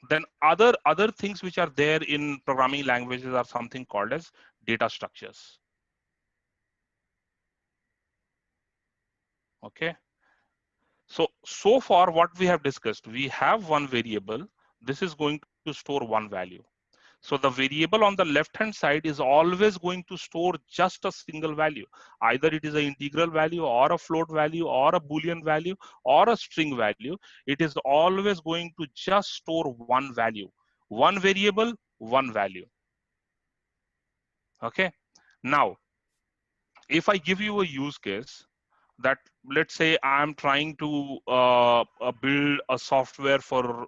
Then other things which are there in programming languages are something called as data structures. Okay. So far what we have discussed, we have one variable. This is going to store one value. So the variable on the left hand side is always going to store just a single value. Either it is an integral value or a float value or a Boolean value or a string value. It is always going to just store one value, one variable, one value. Okay. Now, if I give you a use case that, let's say I'm trying to build a software for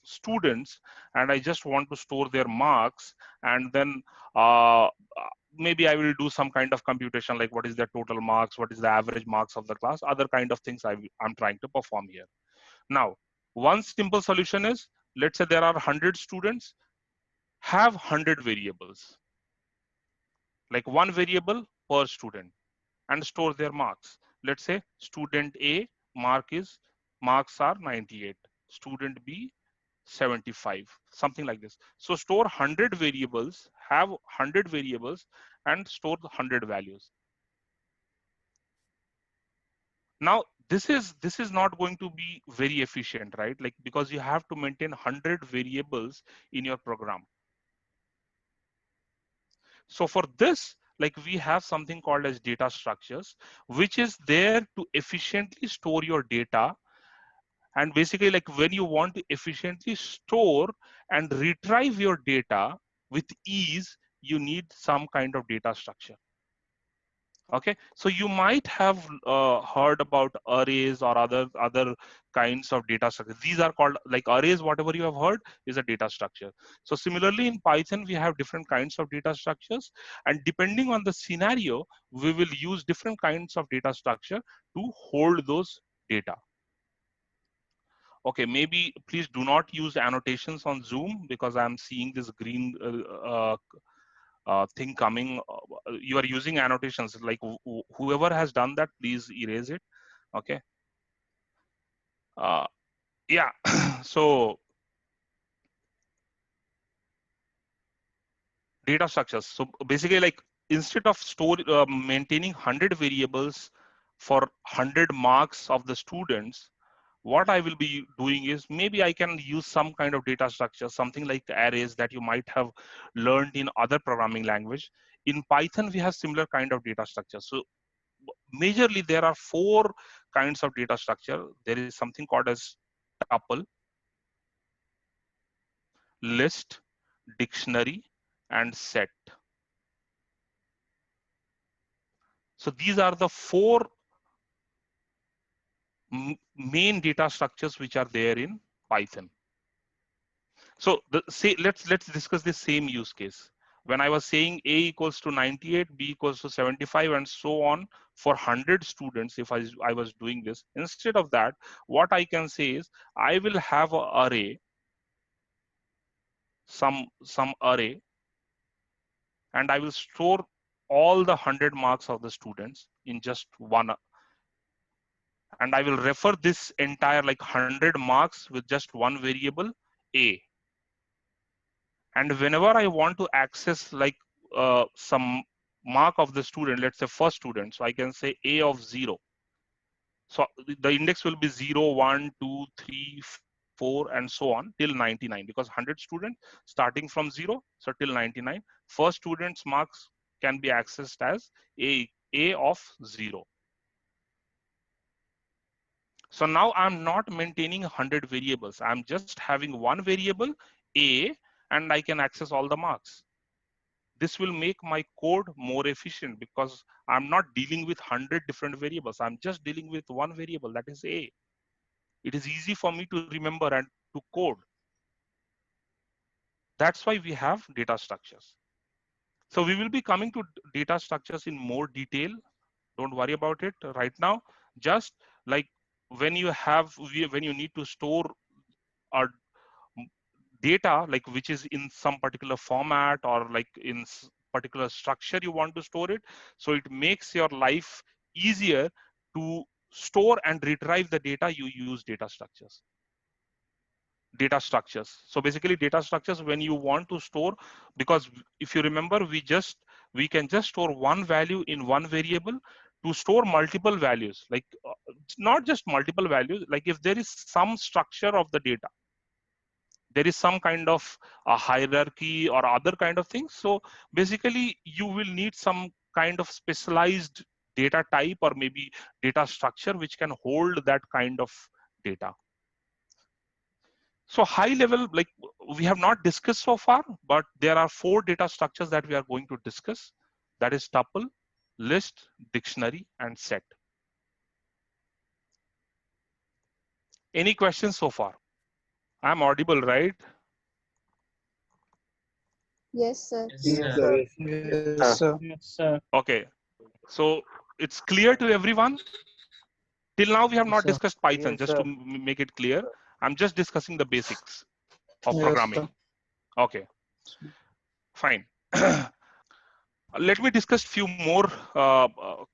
students, and I just want to store their marks, and then maybe I will do some kind of computation like what is their total marks, what is the average marks of the class, other kind of things I'm trying to perform here. Now, one simple solution is, let's say there are 100 students, have 100 variables, like one variable per student, and store their marks. Let's say student A marks are 98, student B 75, something like this. So store 100 variables, have 100 variables, and store 100 values. Now this is not going to be very efficient, right? Like, because you have to maintain 100 variables in your program. So for this, like, we have something called as data structures, which is there to efficiently store your data. And basically, like, when you want to efficiently store and retrieve your data with ease, you need some kind of data structure. Okay, so you might have heard about arrays or other kinds of data structures. These are called like arrays. Whatever you have heard is a data structure. So similarly in Python we have different kinds of data structures, and depending on the scenario we will use different kinds of data structure to hold those data. Okay, maybe please do not use annotations on Zoom, because I'm seeing this green thing coming. You are using annotations, like whoever has done that, please erase it. Okay. uh, yeah. So data structures, so basically, like, instead of maintaining 100 variables for 100 marks of the students, what I will be doing is, maybe I can use some kind of data structure, something like arrays that you might have learned in other programming language. In Python we have similar kind of data structure. So majorly there are four kinds of data structure. There is something called as tuple, list, dictionary, and set. So these are the four main data structures which are there in Python. So let's discuss the same use case. When I was saying A equals to 98, B equals to 75, and so on for 100 students, if I was doing this, instead of that, what I can say is I will have an array, some array, and I will store all the 100 marks of the students in just one, and I will refer this entire like 100 marks with just one variable A. And whenever I want to access like some mark of the student, let's say first student, so I can say A of 0. So the index will be 0, 1, 2, 3, 4, and so on till 99, because 100 students starting from 0, so till 99, first student's marks can be accessed as A of 0. So now I'm not maintaining 100 variables. I'm just having one variable A, and I can access all the marks. This will make my code more efficient, because I'm not dealing with 100 different variables. I'm just dealing with one variable, that is A. It is easy for me to remember and to code. That's why we have data structures. So we will be coming to data structures in more detail. Don't worry about it right now. Just like when you need to store a data, like which is in some particular format or like in particular structure you want to store it, so it makes your life easier to store and retrieve the data. You use data structures. data structures. So basically data structures when you want to store, because if you remember, we can just store one value in one variable to store multiple values, like not just multiple values, like if there is some structure of the data, there is some kind of a hierarchy or other kind of things. So basically you will need some kind of specialized data type or maybe data structure which can hold that kind of data. So high level, like we have not discussed so far, but there are 4 data structures that we are going to discuss. That is tuple, list, dictionary, and set. Any questions so far? I'm audible, right? Yes, sir. Yes, sir. Yes, sir. Yes, sir. Okay. So it's clear to everyone? Till now, we have not discussed Python, just to make it clear. I'm just discussing the basics of Yes, programming. sir. Okay, fine. Let me discuss few more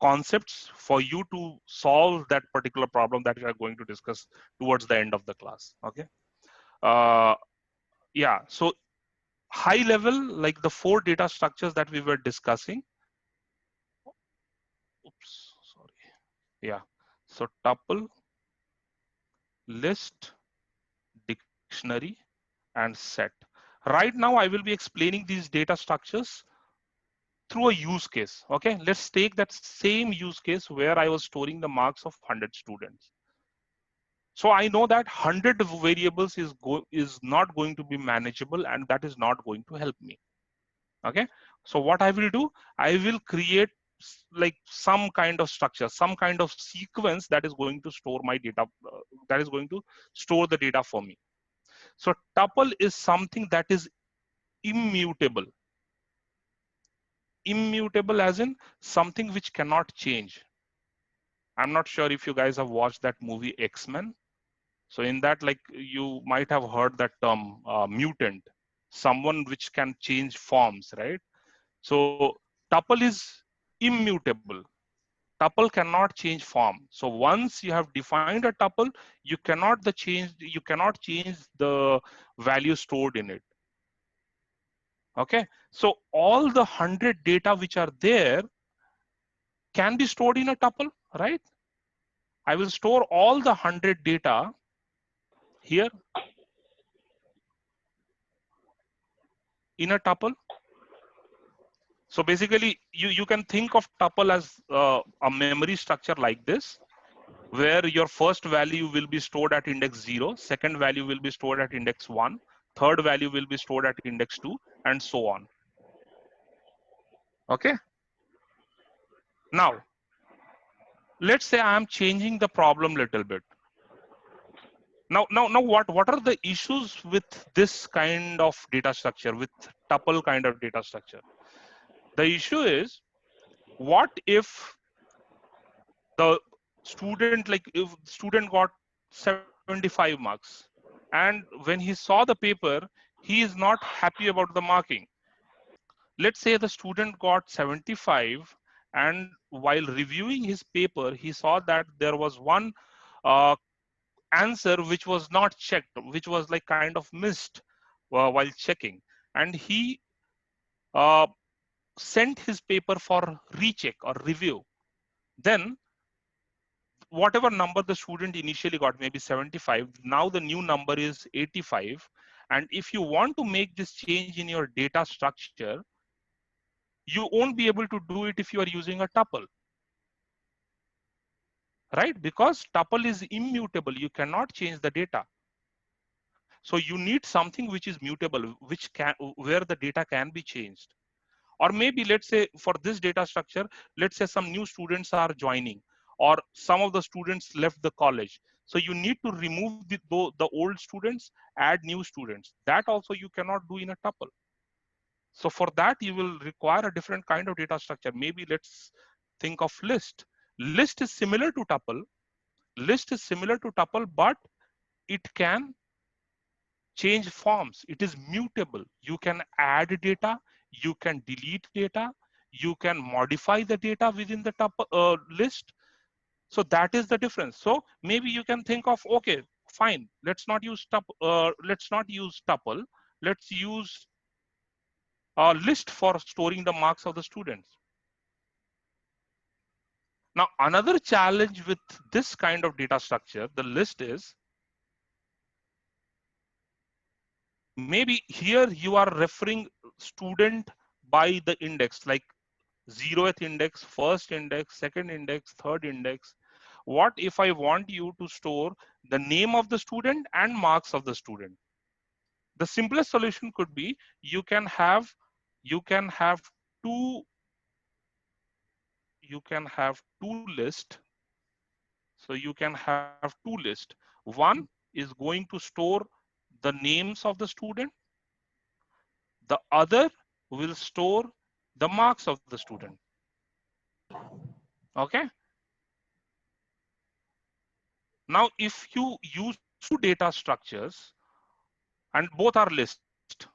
concepts for you to solve that particular problem that we are going to discuss towards the end of the class. Okay. Uh, yeah. So high level, like the 4 data structures that we were discussing. Oops, sorry. Yeah. So tuple, list, dictionary, and set. Right now, I will be explaining these data structures through a use case. Okay, let's take that same use case where I was storing the marks of 100 students. So I know that 100 variables is not going to be manageable, and that is not going to help me. Okay, so what I will do, I will create like some kind of structure, some kind of sequence that is going to store my data, that is going to store the data for me. So tuple is something that is immutable. Immutable as in something which cannot change. I'm not sure if you guys have watched that movie X-Men. So in that, like you might have heard that term, mutant, someone which can change forms, right? So tuple is immutable. Tuple cannot change form. So once you have defined a tuple, you cannot change the value stored in it. Okay, so all the 100 data which are there can be stored in a tuple, right? I will store all the 100 data here in a tuple. So basically, you can think of tuple as a memory structure like this, where your first value will be stored at index 0, second value will be stored at index 1, third value will be stored at index 2, and so on. Okay. Now, let's say I am changing the problem a little bit. Now, what are the issues with this kind of data structure, with tuple kind of data structure? The issue is, what if the student, like if student got 75 marks, and when he saw the paper, he is not happy about the marking. Let's say the student got 75, and while reviewing his paper, he saw that there was one answer which was not checked, which was like kind of missed while checking, and he uh, sent his paper for recheck or review. Then whatever number the student initially got, maybe 75, now the new number is 85. And if you want to make this change in your data structure, you won't be able to do it if you are using a tuple, right? Because tuple is immutable. You cannot change the data. So you need something which is mutable, where the data can be changed. Or maybe let's say for this data structure, let's say some new students are joining, or some of the students left the college. So you need to remove the old students, add new students. That also you cannot do in a tuple. So for that, you will require a different kind of data structure. Maybe let's think of list. List is similar to tuple. List is similar to tuple, but it can change forms. It is mutable. You can add data, you can delete data, you can modify the data within the tuple list. So that is the difference. So maybe you can think of, okay, fine, let's not use tuple, let's use a list for storing the marks of the students. Now, another challenge with this kind of data structure, the list, is maybe here you are referring student by the index, like 0th index, first index, second index, third index. What if I want you to store the name of the student and marks of the student? The simplest solution could be you can have two lists. So you can have two lists. One is going to store the names of the student. The other will store the marks of the student. Okay. Now, if you use two data structures and both are list,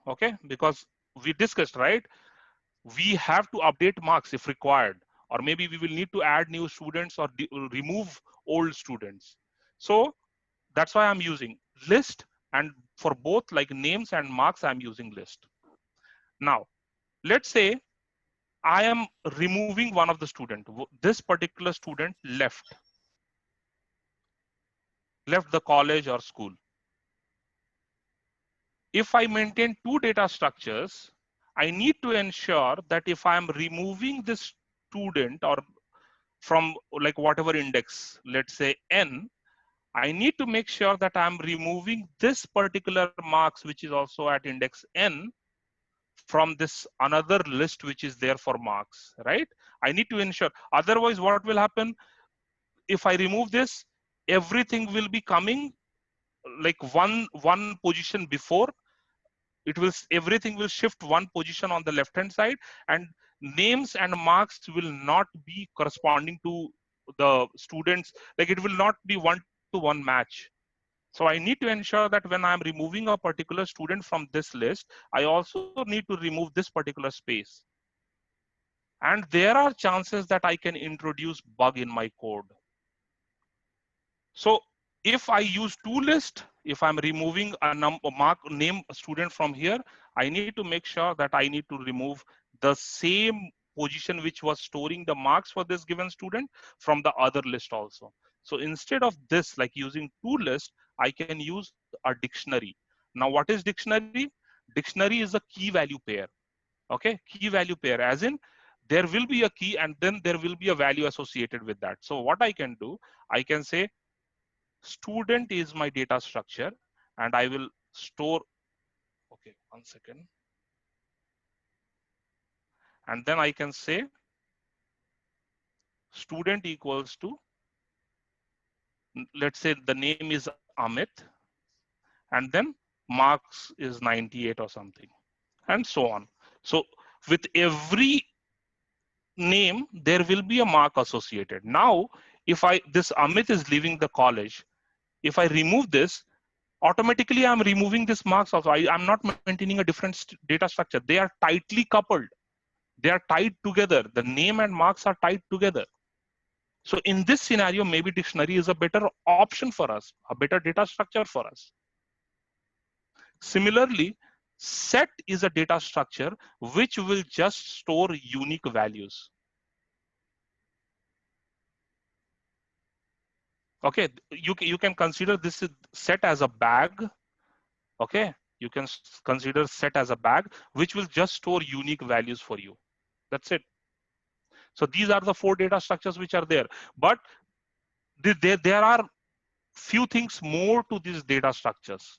okay, because we discussed, right? We have to update marks if required, or maybe we will need to add new students or remove old students. So that's why I'm using list, and for both like names and marks, I'm using list. Now, let's say I am removing one of the student. This particular student left the college or school. If I maintain two data structures, I need to ensure that if I'm removing this student or from like whatever index, let's say n, I need to make sure that I'm removing this particular marks, which is also at index n, from this another list which is there for marks, right? I need to ensure. Otherwise, what will happen if I remove this? Everything will be coming like one position before. Everything will shift one position on the left hand side, and names and marks will not be corresponding to the students. Like it will not be one-to-one match. So I need to ensure that when I'm removing a particular student from this list, I also need to remove this particular space. And there are chances that I can introduce bug in my code. So if I use two list, if I'm removing a name student from here, I need to make sure that I need to remove the same position which was storing the marks for this given student from the other list also. So instead of this, like using two lists, I can use a dictionary. Now, what is dictionary? Dictionary is a key value pair. Okay, key value pair, as in there will be a key and then there will be a value associated with that. So what I can do, I can say student is my data structure, and I will store, okay, 1 second. And then I can say student equals to, let's say the name is Amit, and then marks is 98 or something, and so on. So with every name, there will be a mark associated. Now, if this Amit is leaving the college, if I remove this, automatically I'm removing this marks also. I'm not maintaining a different data structure. They are tightly coupled. They are tied together. The name and marks are tied together. So in this scenario, maybe dictionary is a better option for us, a better data structure for us. Similarly, set is a data structure which will just store unique values. Okay, you can consider this set as a bag. Okay, you can consider set as a bag which will just store unique values for you. That's it. So these are the four data structures which are there. But there are few things more to these data structures.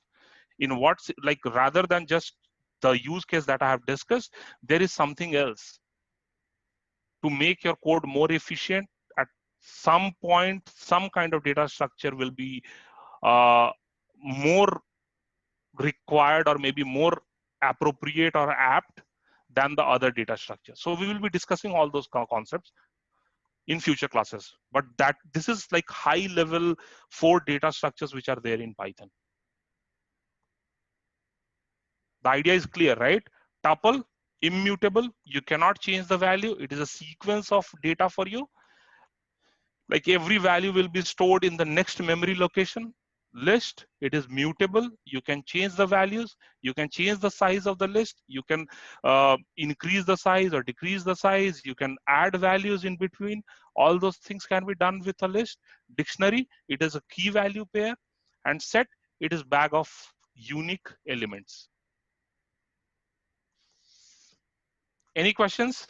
In what's like, rather than just the use case that I have discussed, there is something else. To make your code more efficient, at some point, some kind of data structure will be more required or maybe more appropriate or apt than the other data structure. So we will be discussing all those concepts in future classes. But this is like high level 4 data structures which are there in Python. The idea is clear, right? Tuple, immutable, you cannot change the value. It is a sequence of data for you. Like every value will be stored in the next memory location. List, it is mutable. You can change the values. You can change the size of the list. You can increase the size or decrease the size. You can add values in between. All those things can be done with a list. Dictionary, it is a key value pair. And set, it is bag of unique elements. Any questions?